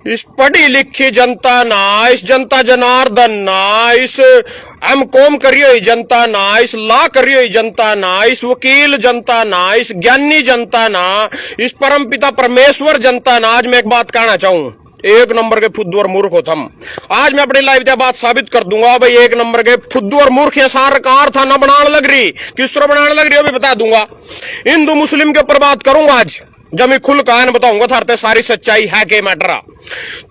इस पढ़ी लिखी जनता ना, इस जनता जनार्दन ना, इस एमकॉम करी हुई जनता ना, इस ला करी हुई जनता ना, इस वकील जनता ना, इस ज्ञानी जनता ना, इस परमपिता परमेश्वर जनता ना। आज मैं एक बात कहना चाहूं, एक नंबर के फुद्दू और मूर्ख हो तुम। आज मैं अपनी लाइव बात साबित कर दूंगा भाई, एक नंबर के फुद्दू और मूर्ख सरकार था ना बनाने लग रही, किस तरह बनाने लग रही है भी बता दूंगा। हिंदू मुस्लिम के ऊपर बात करूंगा आज, जब मैं खुल कहन बताऊंगा थारते सारी सच्चाई है के मैटर।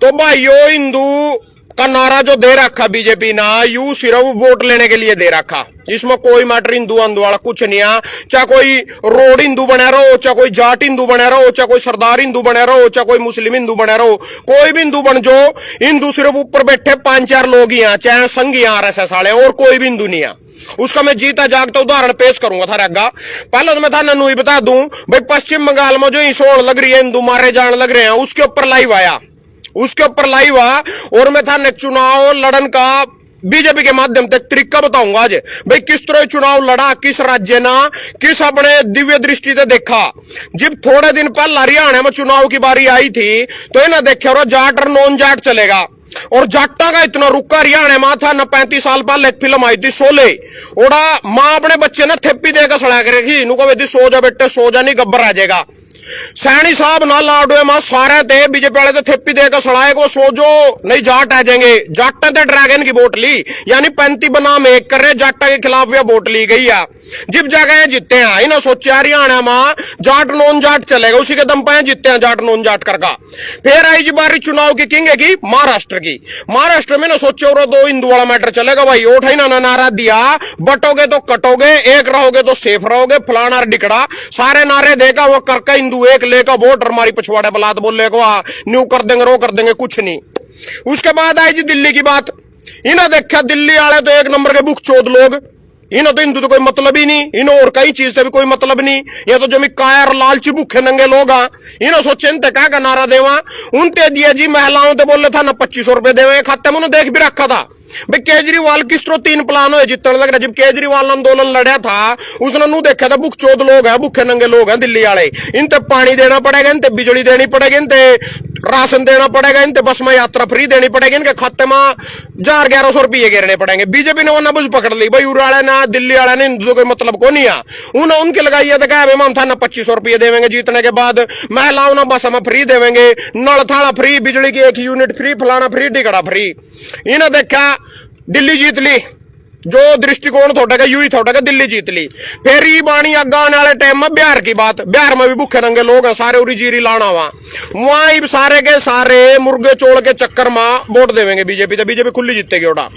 तो भाइयों, हिंदू का नारा जो दे रखा बीजेपी ना, यू सिर्फ वोट लेने के लिए दे रखा। इसमें कोई मैटर हिंदू अंदू वाला कुछ नहीं है। चाहे कोई रोड हिंदू बने रहो, चाहे कोई जाट हिंदू बने रहो, चाहे कोई सरदार हिंदू बने रहो, चाहे कोई मुस्लिम हिंदू बने रहो, कोई भी हिंदू बन जो, हिंदू सिर्फ ऊपर बैठे 5-4 लोग ही हैं, चाहे संघ RSS वाले, और कोई भी हिंदू नहीं है। उसका मैं जीता जागता उदाहरण पेश करूंगा थारे आगा। पहले तो मैं था ननू ही बता दूं भाई, पश्चिम बंगाल में जो सोन लग रही है, हिंदू मारे जाने लग रहे हैं, उसके ऊपर लाइव आया, उसके ऊपर लाइव आ। और मैं था चुनाव लड़न का बीजेपी के माध्यम से तरीका बताऊंगा आज भाई, किस तरह चुनाव लड़ा, किस राज्य ना, किस अपने दिव्य दृष्टि से देखा। जब थोड़े दिन पहले हरियाणा में चुनाव की बारी आई थी तो इन्हें देखा और जाट और नॉन जाट चलेगा, और जाटा का इतना रुका हरियाणा में था ना। 35 साल पहले एक फिल्म आई थी शोले, ओड़ा मां अपने बच्चे ने थेपी देकर सड़ा के रखी, इनको बेटी सो जा बेटे सो जा, नहीं गब्बर आ जाएगा। सैनी साहब ना लाडो मां सारे थे बीजेपी वाले तो थेपी देकर सड़ाए को सोजो नहीं जाट आ जाएंगे। जाटा ने ड्रैगन की वोट ली, यानी 35 बनाम 1 कर रहे जाटा के खिलाफ यह वोट ली गई है। जिब जगह जीते हैं इन्हें सोचे हरियाणा में जाट नॉन जाट चलेगा, उसी के दम पे जीते हैं जाट नॉन जाट करका। फिर आई जी बारी चुनाव की किंग की महाराष्ट्र की। महाराष्ट्र में ना सोचे और 2 हिंदू वाला मैटर चलेगा भाई, वोट है ना नारा दिया, बटोगे तो कटोगे, एक रहोगे तो सेफ रहोगे, फलाना डिकड़ा सारे नारे देगा वो करके हिंदू एक लेका वोट, और हमारी पिछवाड़े बलात बोले को न्यू कर देंगे रो कर देंगे, कुछ नहीं। उसके बाद आई जी दिल्ली की बात। इन्हें देखा दिल्ली वाले तो एक नंबर के बुक चोद लोग, इन्हें तो हिंदू तो कोई मतलब ही नहीं, इन्हें और कई चीज से भी कोई मतलब नहीं। ये तो जमी कायर लालची भूखे नंगे लोग आ। इन्हें सोचे इनते क्या का नारा देवा, उनते दिया जी महिलाओं ते बोले था ना 2500 रुपए देवे खाते में, उन्हें देख भी रखा था भाई केजरीवाल किस तरह 3 प्लान हो जितने लग रहा। जब केजरीवाल आंदोलन लड़ा था उसने नू देखा था बुक चोद लोग हैं, भूखे नंगे लोग हैं दिल्ली वाले, इनते पानी देना पड़ेगा, इनते बिजली देनी पड़ेगी, इनते राशन देना पड़ेगा, इनते बस में यात्रा फ्री देनी पड़ेगी, इनके खाते में 1100 रुपये गिरने पड़ेंगे। बीजेपी ने वो नबुझ पकड़ ली भाई, उर वाले ना दिल्ली वाले ने हिंदू कोई मतलब को नहीं आ। उन्हें उनके लगाई है तो क्या हम था ना 2500 रुपये देवेंगे जीतने के बाद, महिलाओं ना बस हमें फ्री देवेंगे, नल थाला फ्री, बिजली की 1 यूनिट फ्री, फलाना फ्री, टिकड़ा फ्री। इन्हें देखा दिल्ली जीत ली, जो दृष्टिकोण थोड़ा का यू ही थोड़ा का दिल्ली जीत ली। फिर ये बाणी आगा आने वाले टाइम में बिहार की बात, बिहार में भी भूखे नंगे लोग हैं, सारे उरी जीरी लाना हुआ, वहां सारे के सारे मुर्गे चोड़ के चक्कर में वोट देवेंगे बीजेपी, तो बीजेपी खुली जीतेगी ओटा।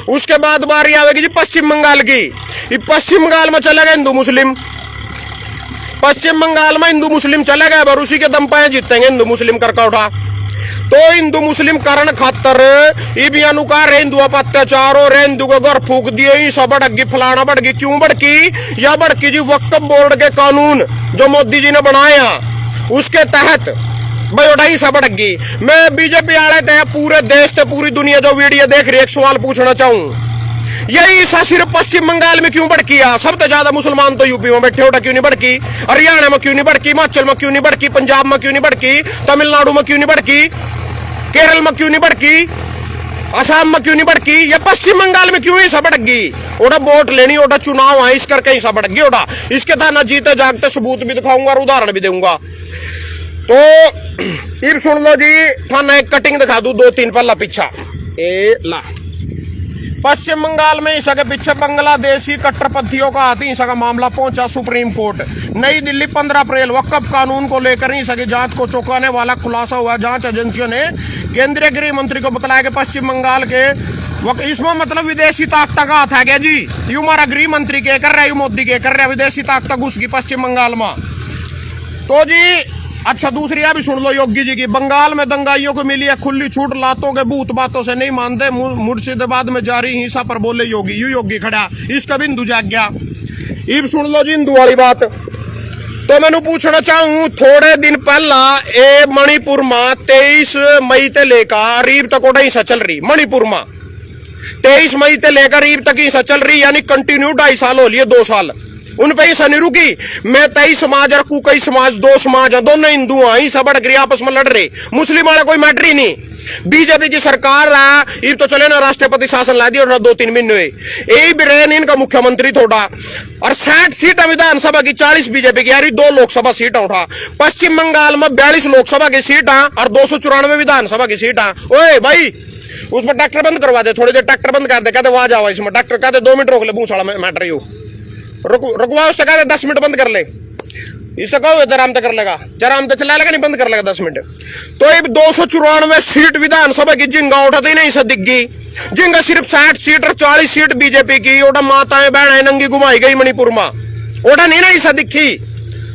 उसके बाद बारी आवेगी जी पश्चिम बंगाल की। पश्चिम बंगाल में चलेगा हिंदू मुस्लिम, पश्चिम बंगाल में हिंदू मुस्लिम चले गए और उसी के दम पे जीतेंगे हिंदू मुस्लिम करका उठा। तो हिंदू मुस्लिम कारण खातर इबियानु का हिंदू अत्याचार और हिंदू को घर फूक दिए, ईसा बढ़गी फलाना बढ़गी। क्यों बढ़की? या बढ़की जी वक्फ बोर्ड के कानून जो मोदी जी ने बनाया उसके तहत भाई उठाई सा बढ़गी। मैं बीजेपी वाले थे पूरे देश से पूरी दुनिया जो वीडियो देख रही है, एक सवाल पूछना चाहूं, यही ईसा सिर्फ पश्चिम बंगाल में क्यों बढ़की? सबसे ज्यादा मुसलमान तो यूपी में बैठे, उठा क्यों नहीं बढ़की? हरियाणा में क्यों नहीं बढ़की? हिमाचल में क्यों नहीं बढ़की? पंजाब में क्यों नहीं बढ़की? तमिलनाडु में क्यों नहीं बढ़की? केरल में क्यों नहीं बढ़की? असम में क्यों नहीं बढ़की? ये पश्चिम बंगाल में क्यों ऐसा बढ़गी? ओटा वोट लेनी, ओटा चुनाव है, इस करके ऐसा बढ़गी ओटा। इसके था ना जीते जागते सबूत भी दिखाऊंगा और उदाहरण भी दूंगा। तो फिर सुन लो जी, थाना एक कटिंग दिखा दू 2-3 पल्ला पीछा। ए ला पश्चिम बंगाल में ईसा के पीछे बांग्लादेशी कट्टरपंथियों का हाथ, ईसा का मामला पहुंचा सुप्रीम कोर्ट। नई दिल्ली 15 अप्रैल वक्फ कानून को लेकर ईसा की जांच को चौंकाने वाला खुलासा हुआ। जांच एजेंसियों ने केंद्रीय गृह मंत्री को बताया कि पश्चिम बंगाल के इसमें मतलब विदेशी ताकत का हाथ है क्या जी? यू हमारा गृह मंत्री के कर रहा है, यू मोदी के कर रहा है, विदेशी ताकत घुस गई पश्चिम बंगाल में। तो जी अच्छा दूसरी भी सुन लो योगी जी की। बंगाल में दंगाइयों को मिली है खुली छूट, लातों के भूत बातों से नहीं मानते, मुर्शिदाबाद में जारी हिंसा पर बोले योगी। यू योगी खड़ा, इसका बिंदु जाग गया। इब सुन लो जी हिंदू वाली बात। तो मैंने पूछना चाहूं, थोड़े दिन पहला ए मणिपुर में 23 मई से लेकर रीब तक ओटा हिंसा चल रही। मणिपुर में 23 मई से लेकर रीब तक हिंसा चल रही, यानी कंटिन्यू 2.5 साल हो लिए, 2 साल उन पे ही नहीं रुकी। मैं 23 समाज और कुकई समाज, 2 समाज है, दोनों हिंदू हैं, ही सब अड़क आपस में लड़ रहे, मुस्लिम वाला कोई मैटर ही नहीं। बीजेपी की सरकार है, तो चले ना राष्ट्रपति शासन ला दिया और 2-3 महीने हुए, यही बिरेन इनका मुख्यमंत्री थोड़ा, और 60 सीट विधानसभा की, 40 बीजेपी की, यार 2 लोकसभा सीट उठा। पश्चिम बंगाल में 42 लोकसभा की सीट और 294 विधानसभा की सीट। ओए भाई, उसमें ट्रैक्टर बंद करवा दे, थोड़ी देर ट्रैक्टर बंद कर दे, कहते वहां जाओ, इसमें ट्रैक्टर कहते 2 मिनट रोक ले, पूछ मैटर यू रुकवा, उससे कहते 10 मिनट बंद कर ले, इससे कहो जराम तक कर लेगा, जराम तक चला लेगा नहीं, बंद कर लेगा 10 मिनट। तो ये 294 सीट विधानसभा की जिंगा उठाते ही नहीं से दिग्गी, जिंगा सिर्फ 60 सीट और 40 सीट बीजेपी की, ओटा माताएं बहनें नंगी घुमाई गई मणिपुर में, ओटा नहीं ना इसे दिखी।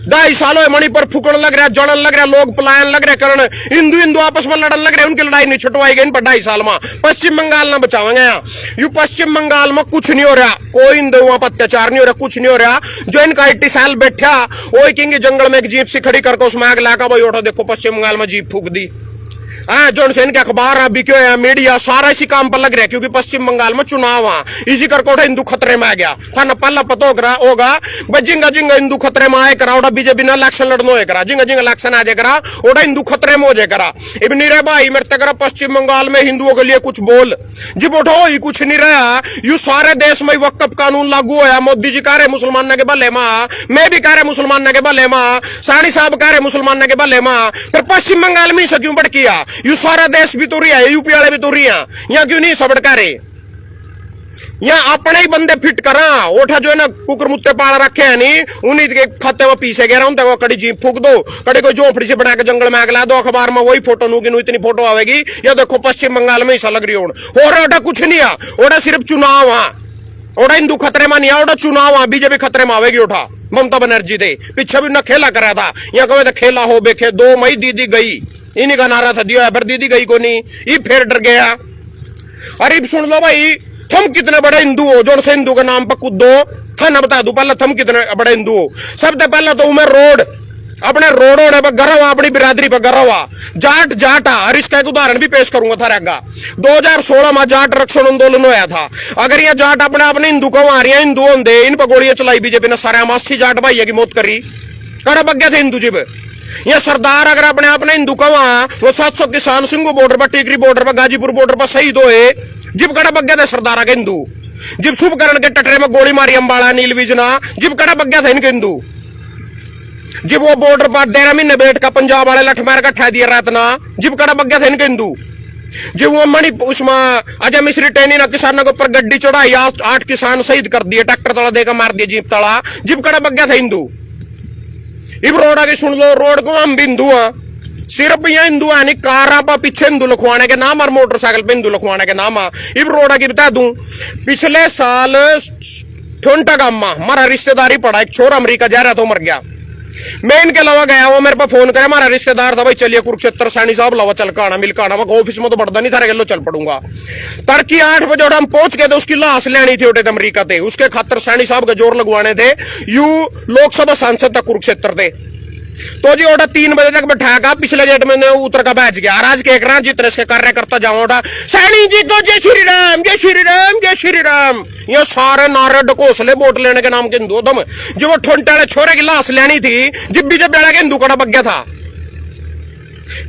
2.5 साल हो मणिपुर फूकण लग रहा, जड़न लग रहा, लोग पलायन लग रहे करण, हिंदू हिंदू आपस में लड़न लग रहे, उनकी लड़ाई नहीं छुटवाई गई इन पर 2.5 साल में। पश्चिम बंगाल ना बचावेंगे यहाँ, यू पश्चिम बंगाल में कुछ नहीं हो रहा, कोई हिंदुओं पर अत्याचार नहीं हो रहा, कुछ नहीं हो रहा। जो इनका 80 साल बैठा वो किंग जंगल में एक जीप से खड़ी करके उसमें आग लाकर भाई उठा, देखो पश्चिम बंगाल में जीप फूक दी। जो इनके अखबार है, बिक्यो है, मीडिया सारा इसी काम पर लग रहा है, क्योंकि पश्चिम बंगाल में चुनाव है, इसी करके हिंदू खतरे में आ गया था ना। पहला पता होगा भाई, जिंगा जिंगा हिंदू खतरे में आए करा, बीजेपी ने इलेक्शन लड़नो है करा, जिंगा जिंगा इलेक्शन आ जाए करा, ओटा हिंदू खतरे में हो जाए करा। इब नहीं रहे भाई मेरे तक पश्चिम बंगाल में हिंदुओं के लिए कुछ बोल, जब उठो ही कुछ नहीं रहा। यू सारे देश में वक्फ कानून लागू होया, मोदी जी कह रहे मुसलमान के भले माँ, मैं भी कह रहे मुसलमान के भले माँ, सानी साहब कह रहे मुसलमान के भले माँ, फिर पश्चिम बंगाल में क्यों भड़किया? यू सारा देश भी तो रही है, यूपी वाले भी तो रही है, यहाँ क्यों नहीं सबड़का रहे? यहाँ अपने ही बंदे फिट करा, ओठा जो है ना कुकर मुत्ते पाल रखे हैं नहीं, उन्हीं के खाते में पीछे गया उन तक कड़ी जीप फूक दो, कड़ी कोई झोपड़ी से बना के जंगल में आग ला दो, अखबार में वही फोटो नू इतनी फोटो आवेगी, या देखो पश्चिम बंगाल में ऐसा लग रही हो। और ओटा कुछ नहीं है, ओटा सिर्फ चुनाव है, ओटा हिंदू खतरे में नहीं है, ओटा चुनाव है, बीजेपी खतरे में आवेगी। उठा ममता बनर्जी थे पीछे भी ना खेला करा था, यहाँ कहे तो खेला हो बेखे, 2 मई दीदी गई, इन्हीं का नारा था दिया, फिर दीदी गई को नहीं, ये फिर डर गया। अरे सुन लो भाई, तुम कितने बड़े हिंदू हो जो से हिंदू के नाम पर कूदो, था ना बता दू पहले तुम कितने बड़े हिंदू हो। सबसे पहले तो उमें रोड, अपने रोड होने पर गर्व, अपनी बिरादरी पर गर्व, जाट जाटा। और इसका एक उदाहरण भी पेश करूंगा था रहेगा, 2016 में जाट रक्षण आंदोलन होया था। अगर ये जाट अपने हिंदू को आ रही है, हिंदू होंगे, इन पर गोलियां चलाई बीजेपी ने, सारे 80 जाट भाई की मौत करी, कड़ा बग गया थे हिंदू जीब। ये सरदार अगर अपने हिंदू कवा, वो 700 किसान सिंगू बॉर्डर पर, टिकरी बॉर्डर पर, गाजीपुर बॉर्डर पर शहीद हुए, जिब कड़ा बग गया था सरदार के हिंदू। जिब शुभकरण के टटरे में गोली मारी अंबाला नील विजना, जिब कड़ा बग गया था इनके हिंदू। जिब वो बॉर्डर पर 13 महीने बैठ का पंजाब वाले लठ मार का दिया रातना, जिब कड़ा बग गया था इनके हिंदू। जो वो मणि उसमें अजय मिश्री टेनी ना किसानों के ऊपर गड्डी चढ़ाई, 8 किसान शहीद कर दिए, ट्रैक्टर तला देकर मार दिया जीप तला, जिब कड़ा बग गया था हिंदू। इब रोड आगे सुन लो, रोड को हम बिंदु सिर्फ यहाँ हिंदू है नहीं, कार पर पीछे हिंदू लिखवाने के नाम और मोटरसाइकिल पे हिंदू लिखवाने के नाम। इब रोड आगे बता दूं, पिछले साल ठोंटा गांव में हमारा रिश्तेदारी पड़ा, एक छोरा अमेरिका जा रहा था, मर गया। मैं इनके अलावा गया, वो मेरे पास फोन करे, हमारा रिश्तेदार था, भाई चलिए कुरुक्षेत्र सैनी साहब लावा चल काना मिल काना, ऑफिस में तो बढ़ता नहीं था, लो चल पड़ूंगा। तड़की 8 बजे हम पहुंच गए थे, उसकी लाश लेनी थी उठे अमेरिका थे, उसके खातर सैनी साहब का जोर लगवाने थे। यू लोकसभा सांसद तक कुरुक्षेत्र थे, तो जी ओटा 3 बजे तक बैठाया, पिछले गेट में उतर का बैठ गया। आज के रहा जितने इसके कार्य करता जाऊं, सैनी जी को जय श्री राम, जय श्री राम, जय श्री राम, ये सारे नारे ढकोसले वोट लेने के नाम के हिंदू दम। जो वो ठोंटे छोरे की लाश लेनी थी, जिब भी जब बेड़ा के हिंदू कड़ा बग गया था।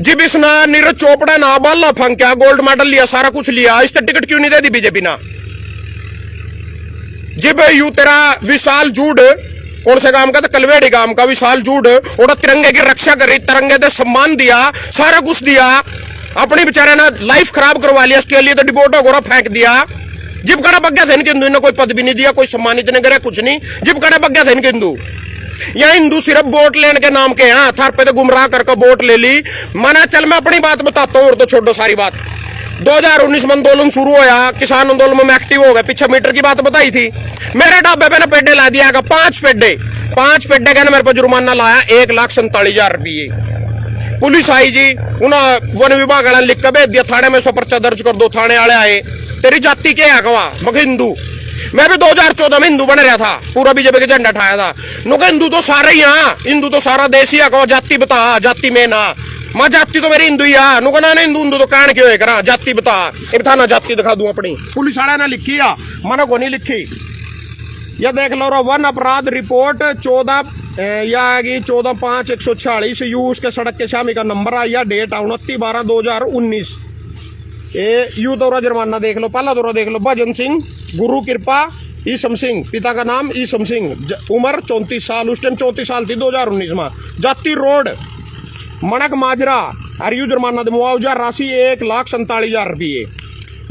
जिब इसने नीरज चोपड़ा ना बाला फंक्या, गोल्ड मेडल लिया, सारा कुछ लिया, इसका टिकट क्यों नहीं दे दी बीजेपी ना? जिब यू तेरा विशाल जूड, कौन से गांव का था, कलवेड़ी गांव का विशाल जूड, और तिरंगे की रक्षा करी, तिरंगे से सम्मान दिया, सारा कुछ दिया, अपनी बेचारे ने लाइफ खराब करवा लिया, इसके लिए तो डिपोट होगा फेंक दिया। जिब कड़ा बग गया था इनके हिंदू ने, कोई पद भी नहीं दिया, कोई सम्मानित नहीं करे, कुछ नहीं, जिब कड़ा बग गया था इनके हिंदू। यहाँ हिंदू सिर्फ वोट लेने के नाम के, यहाँ थार पे तो गुमराह करके वोट ले ली। मना चल मैं अपनी बात बताता हूँ, और तो छोड़ो सारी बात। 2019 में आंदोलन शुरू होया, किसान आंदोलन में एक्टिव हो गए, पीछे मीटर की बात बताई थी, मेरे ढाबे पे ना पेड्डे ला दिया, 5 पेड्डे का मेरे पर जुर्माना लाया, 1,47,000 रुपये। पुलिस आई जी, उन्हें वन विभाग वाला लिख कर भेज दिया थाने में, 100 पर्चा दर्ज कर दो। थाने वाले आए, तेरी जाति क्या है कवा, मगर हिंदू। मैं भी 2014 में हिंदू बन रहा था, पूरा बीजेपी का झंडा उठाया था। नुका हिंदू तो सारे ही, हिंदू तो सारा देश ही है, जाति बता, जाति में ना, मां जाति तो मेरी हिंदू ही है, नुका ना हिंदू तो कान क्यों है करा, जाति बता, था ना जाति दिखा दूं अपनी। पुलिस वाला ने लिखी है, मना को नहीं लिखी। यह देख लो वन अपराध रिपोर्ट 14/5/146 यू उसके सड़क के शामी का नंबर आया, डेट 29/12/2019। ये यू दौरा जुर्माना देख लो, पहला दौरा देख लो, भजन सिंह, गुरु कृपा, ईसम सिंह, पिता का नाम ईसम सिंह, उम्र 34 साल, उस टाइम 34 साल थी 2019 में, जाति रोड मणक माजरा, और यू जुर्माना मुआवजा राशि 1,47,000 रुपये।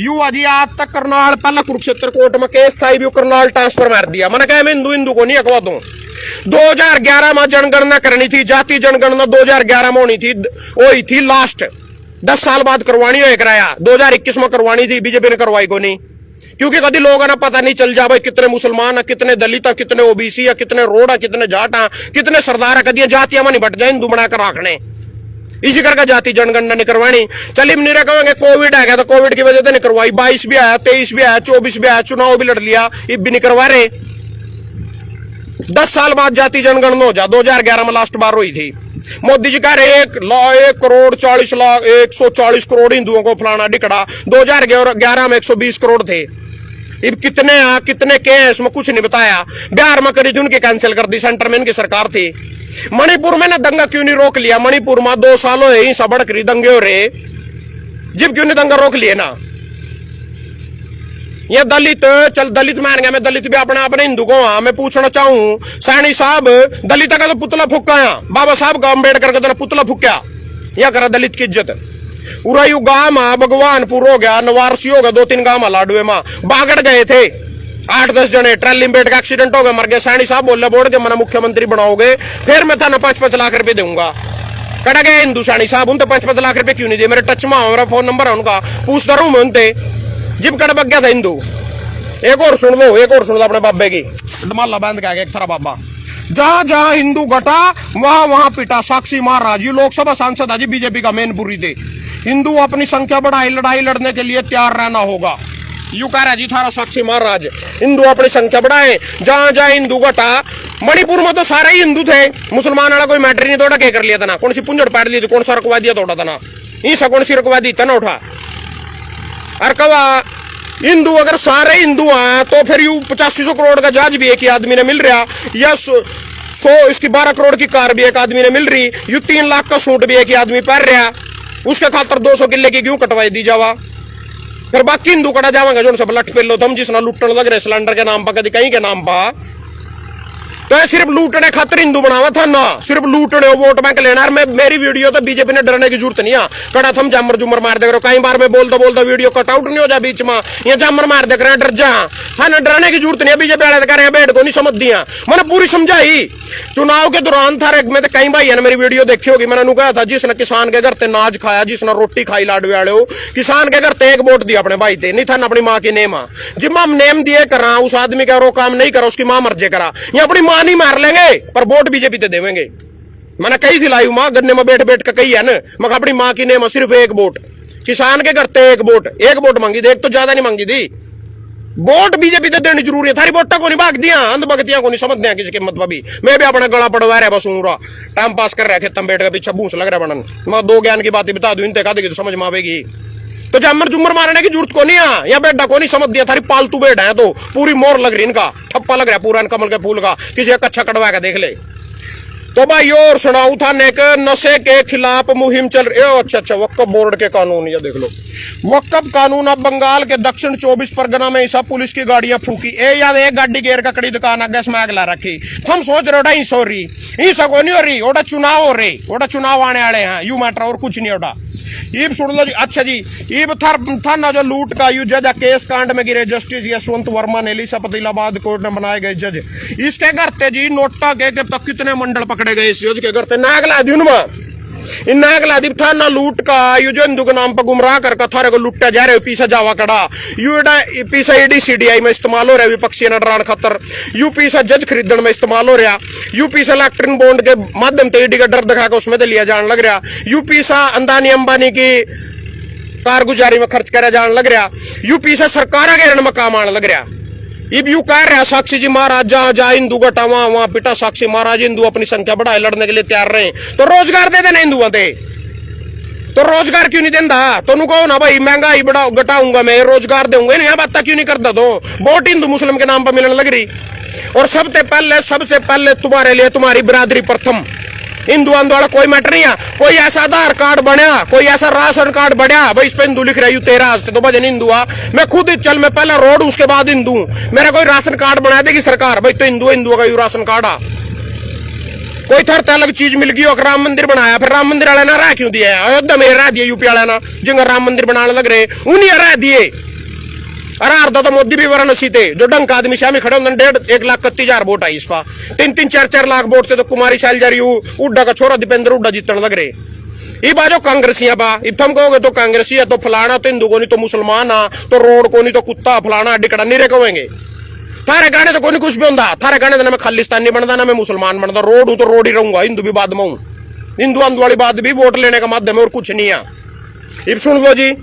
यू अजी आज तक करनाल पहला कुरुक्षेत्र कोर्ट में केस था, भी करनाल ट्रांसफर मार दिया। मैंने कहा मैं हिंदू को नहीं अखवा दूं। 2011 में जनगणना करनी थी, जाति जनगणना 2011 में होनी थी, वही थी लास्ट, 10 साल बाद करवानी हो कराया, 2021 में करवानी थी, बीजेपी ने करवाई को नहीं, क्योंकि कभी लोगों ने पता नहीं चल जा भाई कितने मुसलमान है, कितने दलित है, कितने ओबीसी है, कितने रोड है, कितने जाट है, कितने सरदार है, कदी जातियां में नहीं बट जाए हिंदू बनाकर रखने, इसी करके जाति जनगणना नहीं करवानी। चलिए नहीं कहेंगे कोविड आ गया तो कोविड की वजह से नहीं करवाई, 22 भी आया, 23 भी आया, 24 भी आया, चुनाव भी लड़ लिया, ये भी नहीं करवा रहे। 10 साल बाद जाति जनगणना हो जा, 2011 में लास्ट बार हुई थी। मोदी जी कह रहे 1,40,00,000 140 करोड़ हिंदुओं को फलाना डिकड़ा, 2011 में 120 करोड़ थे। अब कितने कितने के इसमें कुछ नहीं बताया। बिहार में करी थी उनकी कैंसिल कर दी, सेंटर में इनकी सरकार थी। मणिपुर में ना दंगा क्यों नहीं रोक लिया? मणिपुर में 2 साल हो सबड़ करी दंगे हो रहे, जब क्यों नहीं दंगा रोक लिए ना? ये दलित चल दलित मान गया, मैं दलित भी अपने हिंदू को हाँ, मैं पूछना चाहूं सैनी साहब, दलित का तो पुतला फूका, बाबा साहब का अम्बेडकर का तो पुतला फूका, या करा दलित की इज्जत। उरायू गांव भगवानपुर हो गया, नवारसी हो गया, 2-3 गांव लाडुए में बागड़ गए थे 8-10 जने, ट्रैली में बैठ का एक्सीडेंट हो गया, मर गए। सैनी साहब बोले बोर्ड के मैंने मुख्यमंत्री बनाओगे फिर मैं था ना 5-5 लाख रुपए दूंगा। कड़ा गए हिंदू सैनी साहब, उनसे 5-5 लाख रुपए क्यों नहीं दिए? मेरे टच में मेरा फोन नंबर है उनका, पूछता रहूं मैं उनसे, जिब कड़ बग गया था हिंदू। एक और सुन लो अपने बाबे की, माला बांध के आ गया एक सारा बाबा, जहां जहां हिंदू घटा वहां वहां पिटा। साक्षी महाराज ये लोकसभा सांसद आज बीजेपी का मैनपुरी थे। हिंदू अपनी संख्या बढ़ाई, लड़ाई लड़ने के लिए तैयार रहना होगा, यू कह रहा जी थारा साक्षी महाराज। हिंदू अपनी संख्या बढ़ाए, जहां जहां हिंदू घटा। मणिपुर में तो सारे ही हिंदू थे, मुसलमान वाला कोई मैटर नहीं, तोड़ा क्या कर लिया था ना? कौन सी पुंजड़ पाड़ ली थी, कौन सा रखवा दिया तोड़ा था ना? ईसा कौन सी रखवा दी था ना उठा? और कवा हिंदू अगर सारे हिंदू हैं तो फिर यू 8500 करोड़ का जहाज भी एक ही आदमी ने मिल रहा, या 100 इसकी 12 करोड़ की कार भी एक आदमी ने मिल रही, यू 3 लाख का सूट भी एक ही आदमी पहन रहा, उसके खातर 200 किले की क्यों कटवाई दी जावा? फिर बाकी हिंदू कटा जावांगे जो सब लट पे लो, हम जिसना लुटन लग रहे सिलेंडर के नाम पर, कभी कहीं के नाम पर, तो सिर्फ लूटने खातिर हिंदू बनावा था ना, सिर्फ लूटने वोट बैंक लेना। मेरी वीडियो तो बीजेपी ने डरने की जरूरत नहीं है, कड़ा थम जामर जुमर मार दे रहे हो, कई बार मैं बोलता वीडियो कट आउट नहीं हो जा बीच में, ये जामर मार दे रहे, डर जा था ना, डरने की जरूरत नहीं है। बीजेपी वाले कह रहे हैं बेड को नहीं समझ दिया, मैंने पूरी समझाई। चुनाव के दौरान था में तो कई भाई ने मेरी वीडियो देखी होगी, मैंने कहा था जिसने किसान के घर ते नाज खाया, जिसने रोटी खाई लाडवे वाले हो, किसान के घर ते 1 वोट दिया अपने भाई थे, नहीं था ना अपनी माँ की नेम, जिम हम नेम दिए करा, उस आदमी का रो काम नहीं करा, उसकी माँ मर्जे करा, ये अपनी माँ नहीं मार लेंगे पर वोट बीजेपी ते देवेंगे। मैंने कही थी लाइव मां गन्ने में बैठ बैठ के कही है ना, मैं अपनी मां की नेम सिर्फ 1 वोट, किसान के करते 1 वोट मांगी थी, एक तो ज्यादा नहीं मांगी थी। वोट बीजेपी ते देनी जरूरी है, थारी वोटा को नहीं भाग दिया, अंध भगतियां को नहीं समझ दिया किसी कीमत पर भी। मैं भी अपना गला पड़वा रहा बस ऊरा टाइम पास कर रहा है, खेतम बैठ के पीछे भूस लग रहा बनन। मैं 2 ज्ञान की बातें बता दूं, इनते कहा देगी तो समझ में आवेगी। तो जामर जुमर मारने की जरूरत को नहीं है, या बेटा को नहीं समझ दिया, थारी पालतू बेड है तो पूरी मोर लग रही, इनका ठप्पा लग रहा है पूरा कमल के फूल का, किसी का कच्चा कटवा के देख ले। तो भाई और सुनाऊ था नेक नशे के खिलाफ मुहिम चल रही है। अच्छा वक्फ बोर्ड के कानून, ये देख लो वक्फ कानून। अब बंगाल के दक्षिण 24 परगना में सब पुलिस की गाड़ियां फूकी, ए याद एक गाड़ी गेर का कड़ी दुकान आगे में आग ला रखी। हम सोच रहे ही सो रही ही सको नहीं हो रही, ओटा चुनाव हो रही, ओटा चुनाव आने वाले हैं, यू मैटर और कुछ नहीं ओटा। ईब सुन लो जी। अच्छा जी, ईब था ना जो लूट का यू जज केस कांड में गिरे जस्टिस यशवंत वर्मा ने एलिसाबाद इलाहाबाद कोर्ट में बनाए गए जज, इसके करते जी नोटा के तक कितने मंडल पकड़े गए इस जज के करते, नागला दी उनमें इन नागला दी था ना लूट का यू जो हिंदू के नाम पर गुमराह कर थारे को लुटा जा रहे हो, पीछे जावा कड़ा यू पीछे ED-CDI में इस्तेमाल हो रहा है विपक्षी न डरान खतर, यू पीछे जज खरीदन में इस्तेमाल हो रहा, यू पीछे इलेक्ट्रिक बॉन्ड के माध्यम से ED का डर दिखा के उसमें लिया जाने लग रहा, यू पीछे अंदानी अंबानी की कारगुजारी में खर्च करा जाने लग रहा, यू पीछे सरकार के ऋण में काम आने लग रहा। इब यू कह रहा साक्षी जी महाराज जहां जहां हिंदू घटा वहां पिटा साक्षी महाराज, हिंदू अपनी संख्या बढ़ाए लड़ने के लिए तैयार रहे, तो रोजगार दे देना हिंदुओं से। तो रोजगार क्यों नहीं देता? तो कहो ना भाई महंगाई बढ़ाओ घटाऊंगा मैं, रोजगार दूंगा, नहीं बात क्यों नहीं करता? तो वोट हिंदू मुस्लिम के नाम पर मिलने लग रही। और सबसे पहले तुम्हारे लिए तुम्हारी बिरादरी प्रथम। हिंदू आंदोलन कोई मैटर नहीं है। कोई ऐसा आधार कार्ड बनया, कोई ऐसा राशन कार्ड बनया भाई इस पे हिंदू लिख रहा है, तेरा हस्ते तो भजन हिंदू आ। मैं खुद चल, मैं पहला रोड उसके बाद हिंदू। मेरा कोई राशन कार्ड बना देगी सरकार भाई तो हिंदू का यू राशन कार्ड आ। कोई थर अलग चीज मिल गई, राम मंदिर बनाया, फिर राम मंदिर वाले ना रह क्यों दिया? अयोध्या में रह दिए यूपी वाले ना, जिनका राम मंदिर बनाने लग रहे उन्हीं रह दिए। अरे अर्धा तो मोदी भी वाराणसी थे, जो डंक आदमी शामी खड़े होंगे 1,31,000 वोट आई इस पा। 3-4 लाख वोट से तो कुमारी शैलजा उड्डा का छोरा दीपेंद्र उड्डा जीतने लग रहे। ये बाजो कांग्रेसियां बा, इब हम कहोगे तो कांग्रेसी है तो फलाना, तो हिंदू को नहीं तो मुसलमान आ, तो रोड को नहीं तो कुत्ता फलाना डिकड़ा नहीं रे कहेंगे। थारे गाने तो कोई कुछ भी होता, थारे गाने तो ना मैं खालिस्तानी बनता ना मैं मुसलमान बनता, रोड हूं तो रोड ही रहूंगा, हिंदू भी बाद में हूं। हिंदू आंदो वाली बात भी वोट लेने का माध्यम है और कुछ नहीं है। इब सुन लो जी,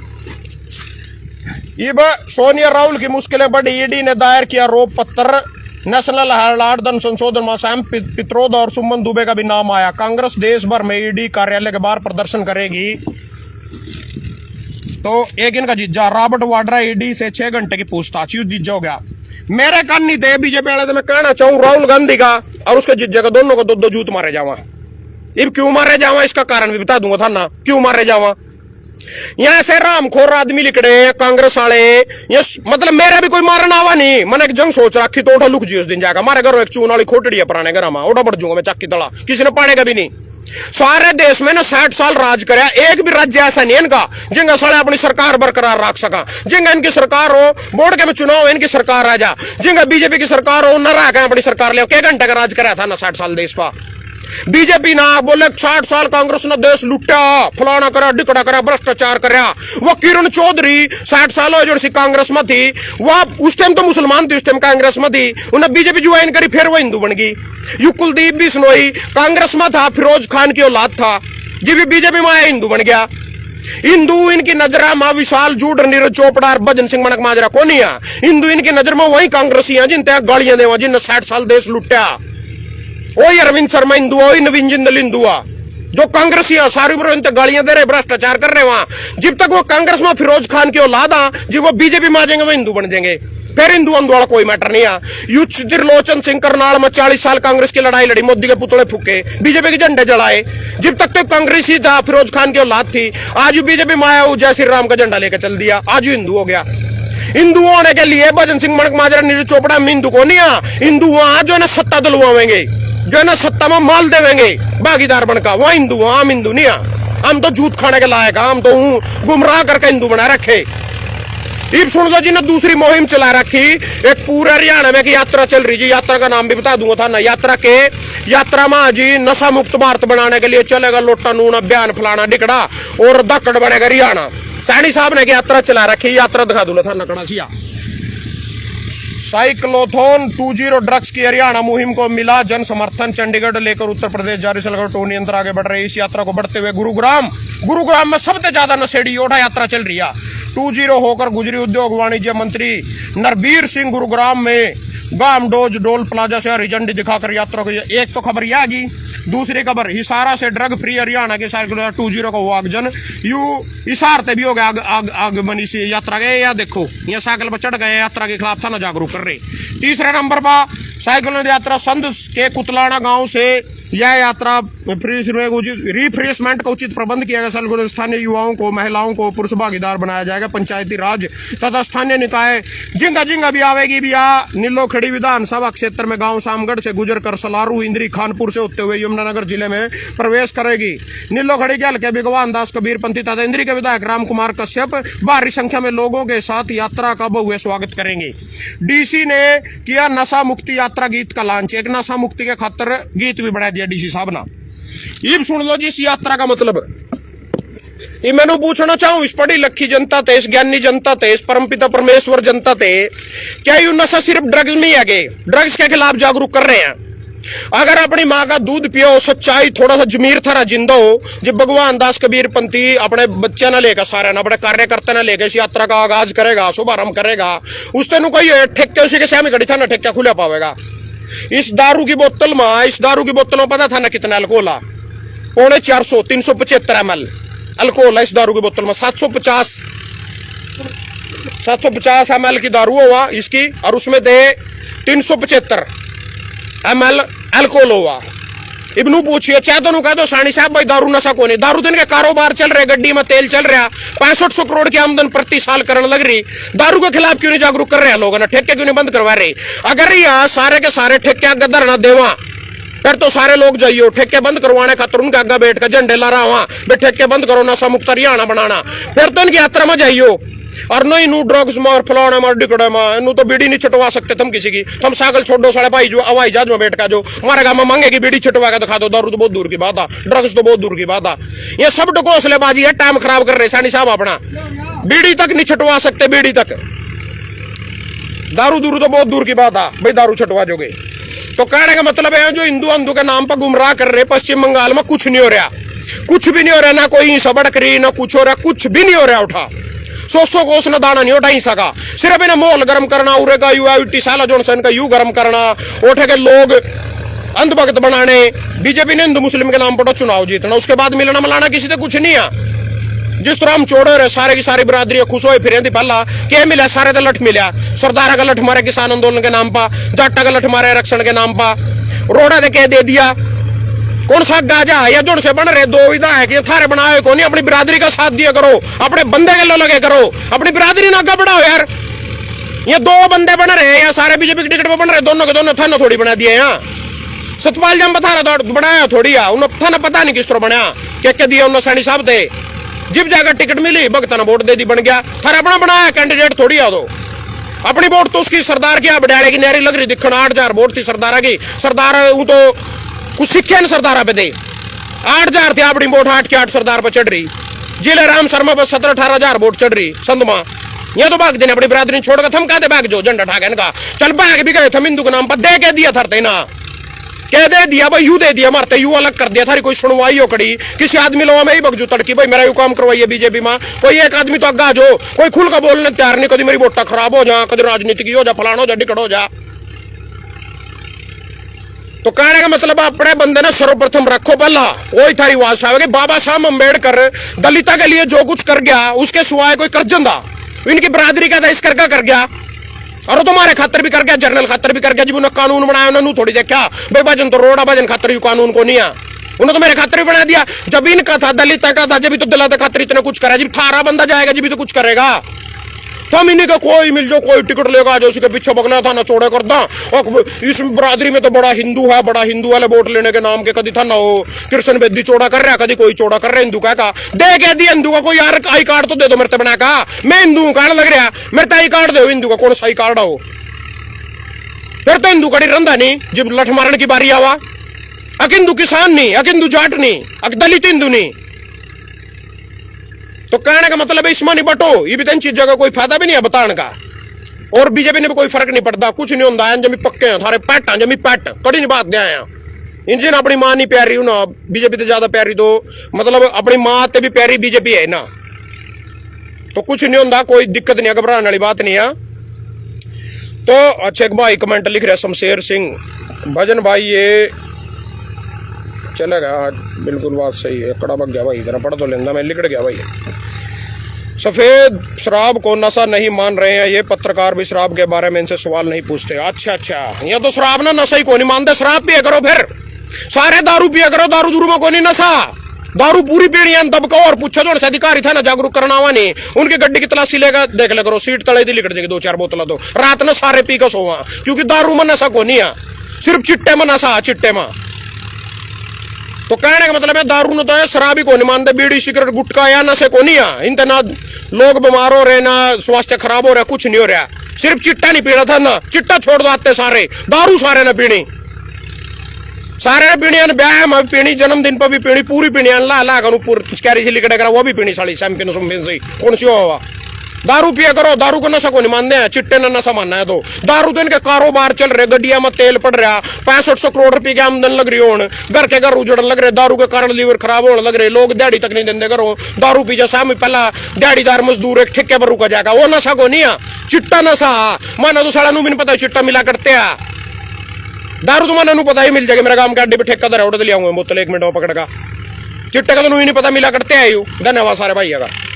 इब सोनिया राहुल की मुश्किलें बढ़ी। ईडी ने दायर किया आरोप पत्र, नेशनल हेराल्ड धन संशोधन में सैम पित्रोदा और सुमन दुबे का भी नाम आया। कांग्रेस देश भर में ईडी कार्यालय के बाहर प्रदर्शन करेगी। तो एक इनका जीजा रॉबर्ट वाड्रा, ईडी से 6 घंटे की पूछताछ, युद्ध जीजा हो गया। मेरे कान नहीं थे बीजेपी वाले, तो मैं कहना चाहूं राहुल गांधी का और उसके जीजा का दोनों को 2-2 जूत मारे जावा। इब क्यों मारे जावा इसका कारण भी बता दूंगा था ना, क्यों मारे जावा। यहाँ से रामखोर आदमी लिखड़े कांग्रेस वाले, ये मतलब मेरा भी कोई मारना आवा नहीं। मैंने एक जंग सोच रखी तो उठा लुक जी उस दिन जाकर मारे घर एक चून वाली खोटड़ी है पुराने घर में, उठा बढ़ जाऊंगा मैं चाकी तला, किसी ने पाड़ेगा भी नहीं। सारे देश में ना 60 साल राज कराया, एक भी राज्य ऐसा नहीं इनका जिनका साले अपनी सरकार बरकरार रख सका। जिनका इनकी सरकार हो, बोर्ड के में चुनाव इनकी सरकार आ जा, जिनका बीजेपी की सरकार हो न रह अपनी सरकार ले, क्या घंटे का राज कराया था ना 60 साल देश का। बीजेपी ना बोले 60 साल कांग्रेस ने देश लुटा, फलाना करा, डिकड़ा करा, भ्रष्टाचार करा। वो किरण चौधरी 60 साल हो जो कांग्रेस में थी, वह उस टाइम तो मुसलमान थी, उस टाइम कांग्रेस में थी, उन्हें बीजेपी ज्वाइन करी, फिर वो हिंदू बन गई। यू कुलदीप बिश्नोई कांग्रेस में था, फिरोज खान की औलाद था, जी भी बीजेपी में आया हिंदू बन गया। हिंदू इनकी नजर में विशाल जूड, नीरज चोपड़ा, भजन सिंह मनक माजरा को नहीं है। हिंदू इनकी नजर में वही कांग्रेसी है जिनते गालियां देवा, जिनने 60 साल देश लुटा। वही अरविंद शर्मा हिंदू, वही नवीन जिंदल हिंदू, जो कांग्रेसी सारी उम्र इनते गालियां दे रहे, भ्रष्टाचार कर रहे वहां। जब तक वो कांग्रेस में फिरोज खान की औलाद आ, जब वो बीजेपी में आ जाएंगे वो हिंदू बन जाएंगे। फिर हिंदू आंदोलन कोई मैटर नहीं है। युद्ध त्रिलोचन सिंह करनाल में 40 साल कांग्रेस की लड़ाई लड़ी, मोदी के पुतले फूके, बीजेपी के झंडे जलाए। जब तक तो कांग्रेस ही था, फिरोज खान की औलाद थी। आज बीजेपी में आया, जय श्री राम का झंडा लेकर चल दिया, आज हिंदू हो गया। हिंदू होने के लिए भजन सिंह मनक माजरा, नीरज चोपड़ा हिंदू को नहीं आ, हिंदू वहां जो है ना सत्ता दिलवाएंगे, जो है ना सत्ता में माल देवेंगे भागीदार बनकर, वह हिंदू, हम हिंदू नहीं आ। हम तो जूत खाने के लायक, हम तो गुमराह करके हिंदू बना रखे। इब सुन लो जी ने दूसरी मुहिम चला रखी, एक पूरे हरियाणा में की यात्रा चल रही जी। यात्रा का नाम भी बता दूंगा था ना, यात्रा में जी नशा मुक्त भारत बनाने के लिए चलेगा लोटा नून अभियान फलाना डिकड़ा और दक्कड़ बनेगा हरियाणा। सैनी साहब ने यात्रा चला रखी, यात्रा दिखा दूंगा था नकड़ा सिया। साइक्लोथॉन 20 ड्रग्स की हरियाणा मुहिम को मिला जन समर्थन, चंडीगढ़ लेकर उत्तर प्रदेश जारी चलकर टोनी यंत्र आगे बढ़ रहे। इस यात्रा को बढ़ते हुए गुरुग्राम में सबसे ज्यादा नशेड़ी योड़ा यात्रा चल रही है। 20 होकर गुजरी उद्योग वाणिज्य मंत्री नरबीर सिंह गुरुग्राम में गामडोज डोल प्लाजा से हरी झंडी दिखाकर यात्रा को। एक तो खबर यह आ गई, दूसरी खबर हिसारा से ड्रग फ्री हरियाणा के साइकिल 20 का हुआ आगजन। यू हिसार से भी हो गया आगमनी से यात्रा के, या देखो यहाँ साइकिल पर चढ़ गए, यात्रा के खिलाफ था ना जागरूक कर रहे। तीसरे नंबर पर साइकिल यात्रा संध के कुतलाना गांव से यह यात्रा रिफ्रेशमेंट का उचित प्रबंध किया गया। स्थानीय युवाओं को, महिलाओं को पुरुष भागीदार बनाया जाएगा। पंचायती राज तथा स्थानीय निकाय जिंगा भी आवेगी भी आ। नीलोखड़ी विधानसभा क्षेत्र में गांव शामगढ़ से गुजर कर सलारू, इंद्री, खानपुर से होते हुए यमुनानगर जिले में प्रवेश करेगी। नीलोखड़ी के हल्के भगवान दास कबीरपंथी तथा इंद्री के विधायक राम कुमार कश्यप भारी संख्या में लोगों के साथ यात्रा का भव्य स्वागत करेंगे। डीसी ने किया नशा मुक्ति यात्रा गीत का लॉन्च, एक नशा मुक्ति के खातिर गीत भी बना दिया डीसी साहब ना। ये सुन लो जी इस यात्रा का मतलब। ये मैंने पूछना चाहूं, इस पढ़ी लखी जनता थे, इस ज्ञानी जनता थे, इस परमपिता परमेश्वर जनता थे, क्या यू नशा सिर्फ ड्रग्स में ही आगे ड्रग्स के खिलाफ जागरूक कर रहे हैं? अगर अपनी माँ का दूध पियो, सच्चाई थोड़ा सा जमीर थरा जिंदा हो, जब भगवान दास कबीरपंथी अपने बच्चे न लेकर सारे ना बड़े कार्यकर्ता न लेकर इस यात्रा का आगाज करेगा, शुभारंभ करेगा, उस दिन कोई ठेके उसी के सामने खड़ी था ना ठेका खुला पावेगा। इस दारू की बोतल में पता था ना कितना अल्कोहल, 450 375 ml अल्कोहल है इस दारू की बोतल में, 750 ml की दारू हुआ इसकी, और उसमें दे 375 ml अल्कोहल हुआ। इब्नू पूछिए चाहे तो कह दो सानी साहब भाई दारू नशा को नहीं, दारू दिन के कारोबार चल रहे, गड्डी में तेल चल रहा, 6500 करोड़ की आमदन प्रति साल करने लग रही, दारू के खिलाफ क्यों नहीं जागरूक कर रहे हैं लोग ना, ठेके क्यों नहीं बंद करवा रहे? अगर यहाँ सारे के सारे ठेके गदर ना देवा फिर तो सारे लोग जाइयो ठेके बंद करवाने खातर उनके आगे बैठ कर झंडे ला रहा वहां बे ठेके बंद करो, नशा मुक्त हरियाणा बनाना, फिर तो इनकी यात्रा में जाइयो। और नहीं नू ड्रग्स मार फलाने मार डिकड़े मार, नू तो बीड़ी नहीं छटवा सकते तुम किसी की, तुम साइकिल छोड़ो साढ़े भाई जो हवाई जहाज में बैठ का जो हमारे गांव में मांगेगी बीड़ी छटवा के दिखा दो, दारू तो बहुत दूर की बात है, ड्रग्स तो बहुत दूर की बात है। ये सब हौसलेबाजी है, टाइम खराब कर रहे सानी साहब अपना, बीड़ी तक नहीं छटवा सकते, बीड़ी तक, दारू दूर तो बहुत दूर की बात है भाई दारू छटवा जोगे। तो कहने का मतलब है जो हिंदू अंधु के नाम पर गुमराह कर रहे पश्चिम बंगाल में, कुछ नहीं हो रहा, कुछ भी नहीं हो रहा, ना कोई सबड़ करी ना कुछ हो रहा, कुछ भी नहीं हो रहा। उठा 100 कोस न दाना नहीं उठा ही सका, सिर्फ इन्हें माहौल गर्म करना, उरे का यूटी साला जॉनसन का यू गर्म करना, उठे के लोग अंधभक्त बनाने, बीजेपी ने हिंदू मुस्लिम के नाम पर चुनाव जीतना, उसके बाद मिलना मिलाना किसी से कुछ नहीं है। जिस तरह हम छोड़े रहे सारे की सारी बिरादरी खुश हो फिर पहला क्या मिला, सारे तो लठ मिला, सरदारा का लठ मारे किसान आंदोलन के नाम पर, जाटा का लठ मारे आरक्षण के नाम पर, रोड़ा ने कह दे दिया, कौन सा गाजा या जोड़ से बन रहे दो विधा है कि थारे बनाए कौन, अपनी बिरादरी का साथ दिया करो, अपने बंदे के लो लगे करो, अपनी बिरादरी ना आगे बढ़ाओ यार। ये दो बंदे बन रहे हैं या सारे बीजेपी के टिकट पर बन रहे, दोनों के दोनों थाना थोड़ी बना दिए यहाँ, सतपाल जम थारा बनाया थोड़ी है उन्होंने, थाना पता नहीं किस तरह बनाया, क्या दिया उन्होंने सैनी साहब थे, जिब जाकर टिकट मिली भगत ने वोट दे दी, बन गया, थारा अपना बनाया कैंडिडेट थोड़ी आ दो, अपनी वोट तो उसकी सरदार की बड़ियाले की नहरी लग रही दिखना, 8000 वोट थी सरदारा की, सरदार वो तो कुछ सीखे न सरदारा पे दे, 8000 थे अपनी वोट, 8 के 8 सरदार पर चढ़ रही, जिले राम शर्मा पर 17-18 वोट चढ़ रही संधमा, ये तो भाग देने अपनी बिरादरी छोड़कर, थम कहते भाग जो झंडा ठाके इनका, चल भाग भी गए थे हिंदू के नाम पर, दे के दिया थरते ना, कह दे दिया भाई यू दे दिया, मारते यू अलग कर दिया, थारी कोई सुनवाई हो कड़ी, किसी आदमी लो में ही बगजू तड़की भाई मेरा यू काम करवाइए बीजेपी में, कोई एक आदमी तो अग्गा जो, कोई खुल का बोलने तैयार नहीं, कभी मेरी वोटा खराब हो जा, कभी राजनीतिक हो जा, फलाना हो जा, डिकट हो जा। तो कहने का मतलब अपने बंदे ने सर्वप्रथम रखो पहला, वही थारी आवाज उठावे, बाबा साहब अम्बेडकर दलिता के लिए जो कुछ कर गया उसके सिवाय कोई करजंदा इनकी बिरादरी का इस कर गया, और तुम्हारे खातर भी कर गया, जर्नल खातर भी कर गया, जब उन्होंने कानून बनाया उन्होंने थोड़ी देखा भाई भजन तो रोड़ा भजन खातर यू कानून को नहीं है, उन्होंने तो मेरे खातर भी बना दिया, जब इनका था दलित का था, जब तो दलित खातर इतना कुछ करा, जब 18 बंदा जाएगा जब तो कुछ करेगा, तो हम इन्हीं का कोई मिल जाओ, कोई टिकट लेगा जो उसके पीछे भगना था ना छोड़े कर दा, और इस बरादरी में तो बड़ा हिंदू है, बड़ा हिंदू वाले वोट लेने के नाम के कभी था ना हो कृष्ण बेदी चौड़ा कर रहा, कभी कोई चौड़ा कर रहा, हिंदू का दे के दिया, हिंदू का कोई यार आई कार्ड तो दे दो मेरे बना का, मैं हिंदू हूं कहने लग रहा, मेरे आई कार्ड दो, हिंदू का कौन सा आई कार्ड हो, फिर तो हिंदू कड़ी रंधा नहीं, जब लठ मारने की बारी आवा, अक हिंदू किसान नहीं, अक हिंदू जाट नहीं, अक दलित हिंदू नहीं। तो कहने का मतलब है इसमें नहीं बटो, ये भी तीन चीजों का कोई फायदा भी नहीं है बताने का, और बीजेपी ने भी कोई फर्क नहीं पड़ता, कुछ नहीं होता, जमी पक्के हैं थारे पैट जमी पैट कड़ी नहीं बात दिया है, इंजन अपनी मां नहीं प्यारी हूं ना, बीजेपी तो ज्यादा प्यारी, तो मतलब अपनी मां ते भी प्यारी बीजेपी है ना, तो कुछ नहीं होता, कोई दिक्कत नहीं, घबराने वाली बात नहीं है। तो अच्छा एक भाई कमेंट लिख रहे शमशेर सिंह भजन भाई, ये चलेगा बिल्कुल बात सही है, कड़ा बग गया भाई, जरा पढ़ तो लेना, मैं लिख गया भाई। सफेद शराब को नशा नहीं मान रहे हैं ये पत्रकार भी, शराब के बारे में इनसे सवाल नहीं पूछते। अच्छा ये तो शराब ना नशा ही को नहीं मानते, शराब पिया करो, फिर सारे दारू पिया करो, दारू दूर में को नहीं नशा, दारू पूरी पीनी है दबको, और पूछो जो अधिकारी था ना जागरूक करना हुआ नहीं, उनकी गड्डी की तलाशी लेगा देख ले करो, सीट तले दी लिकट जाएगी 2-4 बोतल, तो रात में सारे पी कर सोवा, क्योंकि दारू में नशा को नहीं है, सिर्फ चिट्टे में नशा, चिट्टे में। तो कहने का मतलब है दारू न तो है, शराबी को नहीं मानते, बीड़ी सिगरेट गुटखा या नशे को नहीं है, इनते ना लोग बीमार हो रहे, ना स्वास्थ्य खराब हो रहा, कुछ नहीं हो रहा, सिर्फ चिट्टा नहीं पीना था ना, चिट्टा छोड़ दो आते सारे, दारू सारे ने पीनी, सारे ने पीनी, ब्याह में पीनी, जन्मदिन पर भी पीनी, पूरी पीनी, ला ला कर ऊपर पिचकारी से लिकड़े करा वो भी पीनी, साड़ी सैम्पिन सुम्पिन से कौन सी हो, दारू पिया करो, दारू को नशा को नहीं मानते हैं, चिट्टे ने नशा मानना है, तो दारू तो इनके कारोबार चल रहे, गड्डिया में तेल पड़ रहा, 6500 करोड़ रुपए की आमदन लग रही हो, घर के घर उजड़न लग रहे, दारू के कारण लीवर खराब होने लग रहे, लोग दिहाड़ी तक नहीं देंगे करो, दारू पी जैसा पहला दिहाड़ीदार मजदूर एक ठेके पर रुका जाएगा, वो नशा को नहीं है, चिट्टा नशा माना तो साला नू भी नहीं पता चिट्टा मिला करते हैं, दारू तो माना नू पता ही मिल जाएगा, मेरे गांव के अड्डे पे ठेका दर उड़ लिया बोतल 1 मिनट में पकड़ का, चिट्टे का तो नहीं पता मिला करते आए हो। धन्यवाद सारे भाई का।